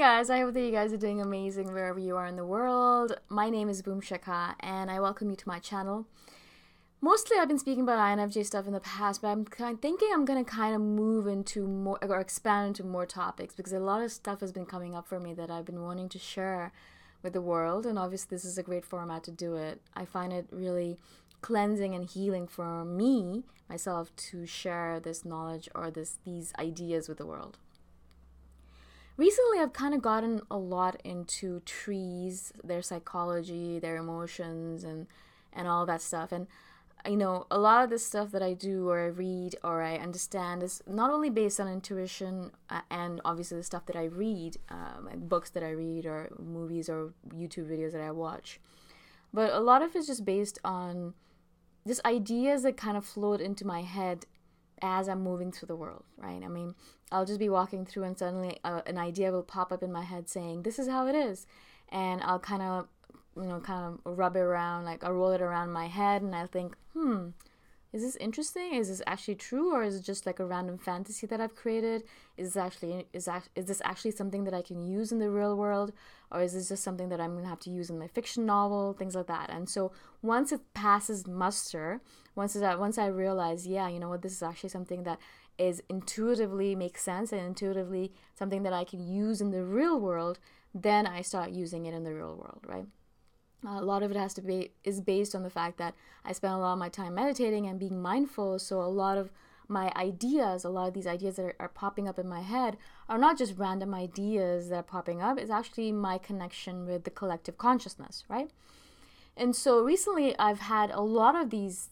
guys, I hope that you guys are doing amazing wherever you are in the world. My name is Shikha and I welcome you to my channel. Mostly I've been speaking about INFJ stuff in the past, but I'm thinking I'm going to kind of move into more or expand into more topics because a lot of stuff has been coming up for me that I've been wanting to share with the world, and obviously this is a great format to do it. I find it really cleansing and healing for me, myself, to share this knowledge or these ideas with the world. Recently, I've kind of gotten a lot into trees, their psychology, their emotions, and all that stuff. And you know, a lot of this stuff that I do or I read or I understand is not only based on intuition and obviously the stuff that I read, like books that I read or movies or YouTube videos that I watch, but a lot of it's just based on just ideas that kind of float into my head as I'm moving through the world, right? I mean, I'll just be walking through and suddenly an idea will pop up in my head saying, this is how it is. And I'll kind of rub it around, like I'll roll it around my head and I'll think, is this interesting? Is this actually true? Or is it just like a random fantasy that I've created? Is this actually something that I can use in the real world? Or is this just something that I'm going to have to use in my fiction novel? Things like that. And so once it passes muster, once I realize, yeah, you know what, this is actually something that is intuitively makes sense and intuitively something that I can use in the real world, then I start using it in the real world, right? A lot of it is based on the fact that I spend a lot of my time meditating and being mindful. So a lot of my ideas, a lot of these ideas that are popping up in my head are not just random ideas that are popping up. It's actually my connection with the collective consciousness, right? And so recently I've had a lot of these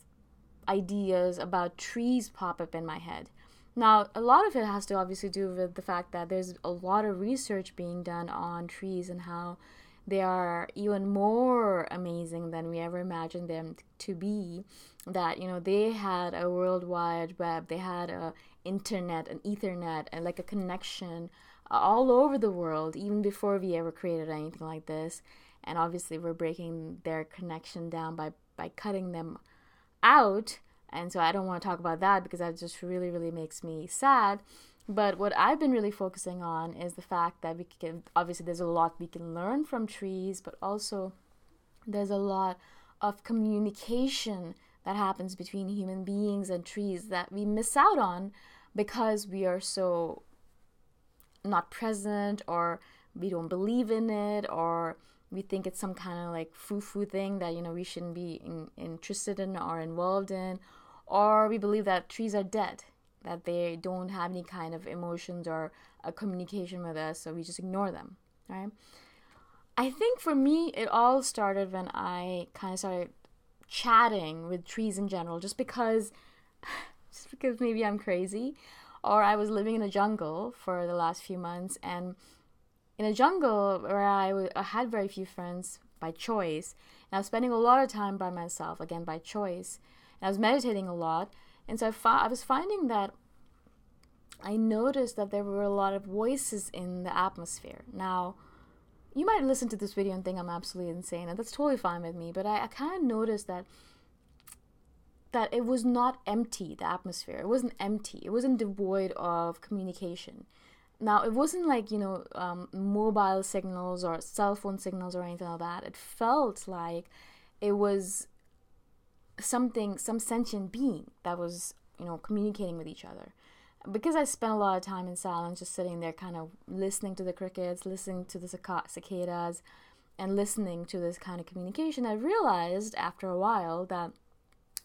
ideas about trees pop up in my head. Now, a lot of it has to obviously do with the fact that there's a lot of research being done on trees and how they are even more amazing than we ever imagined them to be. That, you know, they had a world wide web, they had a internet, an ethernet, and like a connection all over the world, even before we ever created anything like this. And obviously we're breaking their connection down by cutting them out. And so I don't want to talk about that because that just really, really makes me sad. But what I've been really focusing on is the fact that obviously there's a lot we can learn from trees, but also there's a lot of communication that happens between human beings and trees that we miss out on because we are so not present, or we don't believe in it, or we think it's some kind of like foo-foo thing that, you know, we shouldn't be interested in or involved in, or we believe that trees are dead, that they don't have any kind of emotions or a communication with us, so we just ignore them, right? I think for me, it all started when I kind of started chatting with trees in general, just because maybe I'm crazy, or I was living in a jungle for the last few months, and in a jungle where I had very few friends by choice, and I was spending a lot of time by myself, again by choice, and I was meditating a lot. And so I was finding that I noticed that there were a lot of voices in the atmosphere. Now, you might listen to this video and think I'm absolutely insane, and that's totally fine with me, but I kind of noticed that it was not empty, the atmosphere. It wasn't empty. It wasn't devoid of communication. Now, it wasn't like, you know, mobile signals or cell phone signals or anything like that. It felt like it was some sentient being that was, you know, communicating with each other. Because I spent a lot of time in silence, just sitting there kind of listening to the crickets, listening to the cicadas, and listening to this kind of communication, I realized after a while that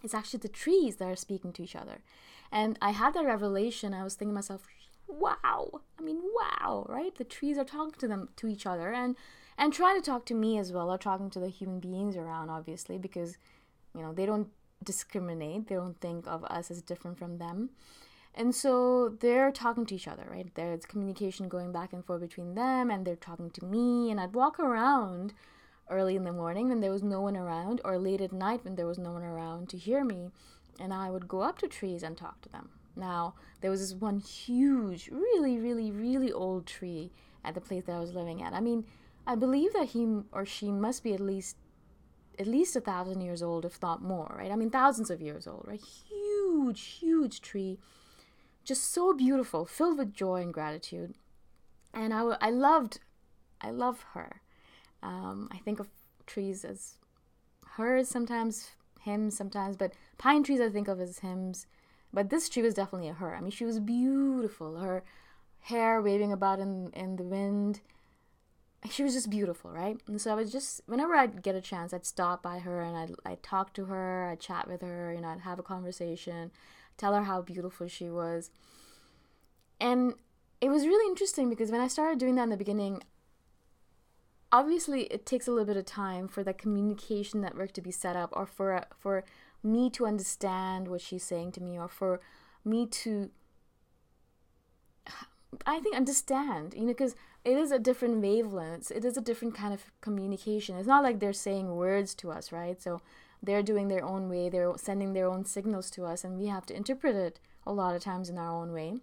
it's actually the trees that are speaking to each other. And I had that revelation. I was thinking to myself, wow, right? The trees are talking to each other and trying to talk to me as well, or talking to the human beings around, obviously, because, you know, they don't discriminate. They don't think of us as different from them. And so they're talking to each other, right? There's communication going back and forth between them, and they're talking to me. And I'd walk around early in the morning when there was no one around, or late at night when there was no one around to hear me. And I would go up to trees and talk to them. Now, there was this one huge, really, really, really old tree at the place that I was living at. I mean, I believe that he or she must be at least 1,000 years old, if not more, right? I mean, thousands of years old, right? Huge, huge tree, just so beautiful, filled with joy and gratitude. And I loved I love her. I think of trees as hers sometimes, him sometimes, but pine trees I think of as hims. But this tree was definitely a her. I mean, she was beautiful. Her hair waving about in the wind. She was just beautiful, right? And so I was just, whenever I'd get a chance, I'd stop by her and I'd talk to her, I'd chat with her, I'd have a conversation, tell her how beautiful she was. And it was really interesting because when I started doing that in the beginning, obviously it takes a little bit of time for that communication network to be set up, or for me to understand what she's saying to me, or for me to, I think, understand, because it is a different wavelength. It is a different kind of communication. It's not like they're saying words to us, right? So they're doing their own way. They're sending their own signals to us, and we have to interpret it a lot of times in our own way.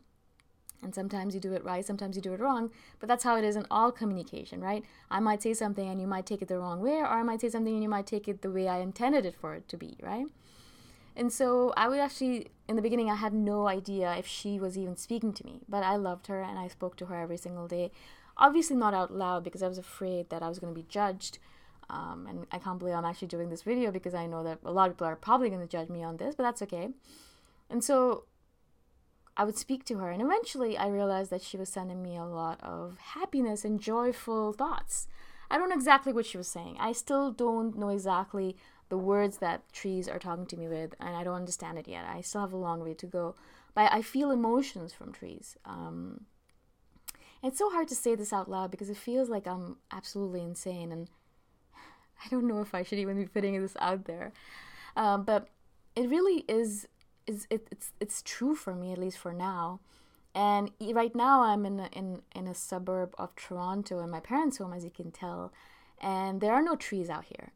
And sometimes you do it right, sometimes you do it wrong, but that's how it is in all communication, right? I might say something and you might take it the wrong way, or I might say something and you might take it the way I intended it for it to be, right? And so I would actually, in the beginning, I had no idea if she was even speaking to me, but I loved her and I spoke to her every single day. Obviously not out loud because I was afraid that I was going to be judged. And I can't believe I'm actually doing this video because I know that a lot of people are probably going to judge me on this, but that's okay. And so I would speak to her, and eventually I realized that she was sending me a lot of happiness and joyful thoughts. I don't know exactly what she was saying. I still don't know exactly the words that trees are talking to me with, and I don't understand it yet. I still have a long way to go. But I feel emotions from trees. It's so hard to say this out loud because it feels like I'm absolutely insane, and I don't know if I should even be putting this out there. But it really is it's true for me, at least for now. And right now I'm in a suburb of Toronto, in my parents' home, as you can tell, and there are no trees out here.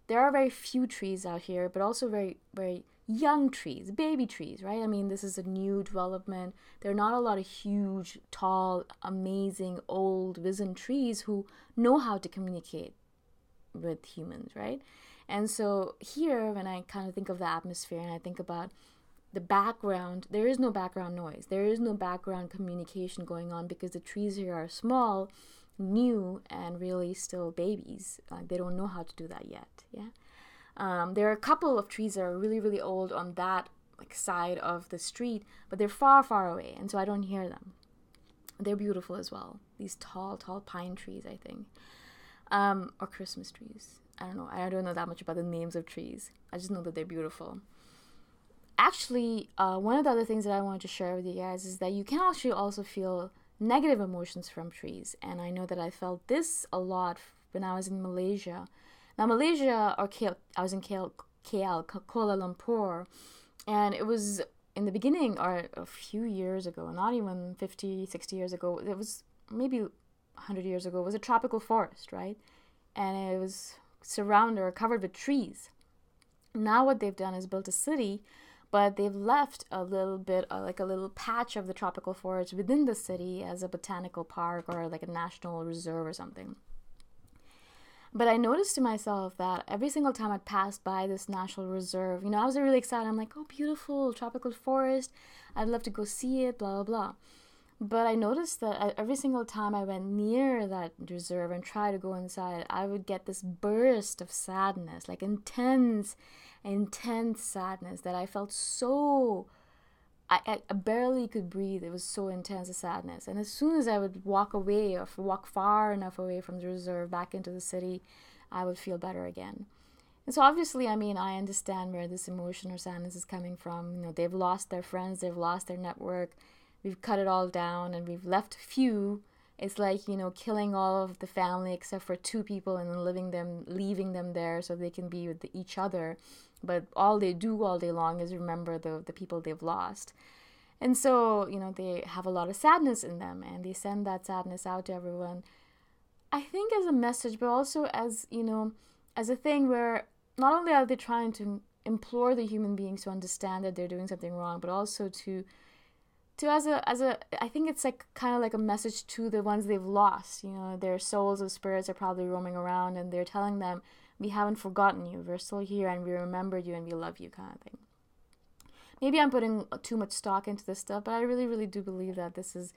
There are very few trees out here, but also very, very young trees, baby trees, right? I mean, this is a new development. There are not a lot of huge, tall, amazing, old, wizened trees who know how to communicate with humans, right? And so here, when I kind of think of the atmosphere and I think about the background, there is no background noise. There is no background communication going on because the trees here are small, new, and really still babies. They don't know how to do that yet. Yeah. There are a couple of trees that are really, really old on that side of the street, but they're far, far away, and so I don't hear them. They're beautiful as well. These tall, tall pine trees, I think, or Christmas trees. I don't know. I don't know that much about the names of trees. I just know that they're beautiful. Actually, one of the other things that I wanted to share with you guys is that you can actually also feel negative emotions from trees. And I know that I felt this a lot when I was in Malaysia. Now, Malaysia, or I was in KL, Kuala Lumpur, and it was in the beginning, or a few years ago, not even 50, 60 years ago, it was maybe 100 years ago, it was a tropical forest, right? And it was surrounded or covered with trees. Now what they've done is built a city, but they've left a little bit, like a little patch of the tropical forest within the city as a botanical park or like a national reserve or something. But I noticed to myself that every single time I passed by this national reserve, I was really excited. I'm like, oh, beautiful tropical forest. I'd love to go see it, blah, blah, blah. But I noticed that every single time I went near that reserve and tried to go inside, I would get this burst of sadness, like intense sadness that I felt so... I barely could breathe. It was so intense, a sadness. And as soon as I would walk away or walk far enough away from the reserve back into the city, I would feel better again. And so obviously, I understand where this emotion or sadness is coming from. They've lost their friends, they've lost their network. We've cut it all down and we've left few. It's like, killing all of the family except for two people and then leaving them there so they can be with each other. But all they do all day long is remember the people they've lost. And so, they have a lot of sadness in them and they send that sadness out to everyone. I think as a message, but also as, as a thing where not only are they trying to implore the human beings to understand that they're doing something wrong, but also to I think it's like kind of like a message to the ones they've lost. Their souls or spirits are probably roaming around and they're telling them, we haven't forgotten you, we're still here and we remember you and we love you, kind of thing. Maybe I'm putting too much stock into this stuff, but I really, really do believe that this is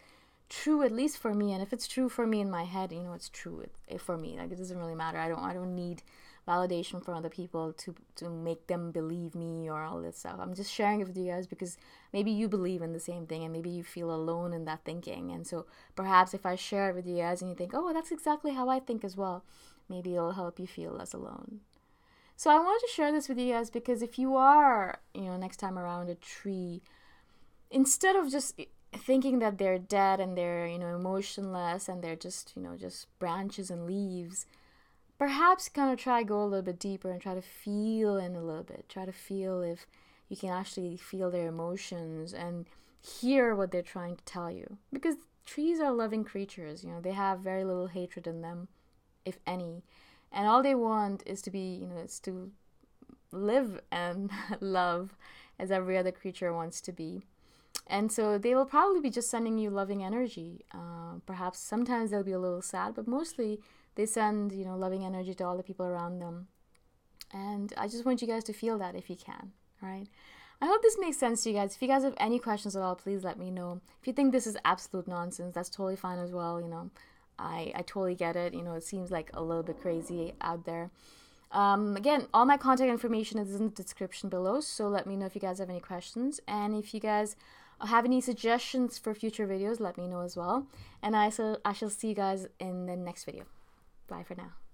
true, at least for me. And if it's true for me in my head, you know, it's true for me. Like, it doesn't really matter. I don't need validation from other people to make them believe me or all this stuff. I'm just sharing it with you guys because maybe you believe in the same thing and maybe you feel alone in that thinking. And so perhaps if I share it with you guys and you think, oh, that's exactly how I think as well, maybe it'll help you feel less alone. So I wanted to share this with you guys because if you are, you know, next time around a tree, instead of just thinking that they're dead and they're, you know, emotionless and they're just, you know, just branches and leaves, perhaps kind of try go a little bit deeper and try to feel in a little bit. Try to feel if you can actually feel their emotions and hear what they're trying to tell you. Because trees are loving creatures, you know, they have very little hatred in them, if any. And all they want is to be, you know, is to live and love as every other creature wants to be. And so they will probably be just sending you loving energy. Perhaps sometimes they'll be a little sad, but mostly they send, you know, loving energy to all the people around them. And I just want you guys to feel that if you can, all right? I hope this makes sense to you guys. If you guys have any questions at all, please let me know. If you think this is absolute nonsense, that's totally fine as well, you know. I totally get it. You know, it seems like a little bit crazy out there. Again, all my contact information is in the description below, so let me know if you guys have any questions. And if you guys have any suggestions for future videos, let me know as well. And I shall see you guys in the next video. Bye for now.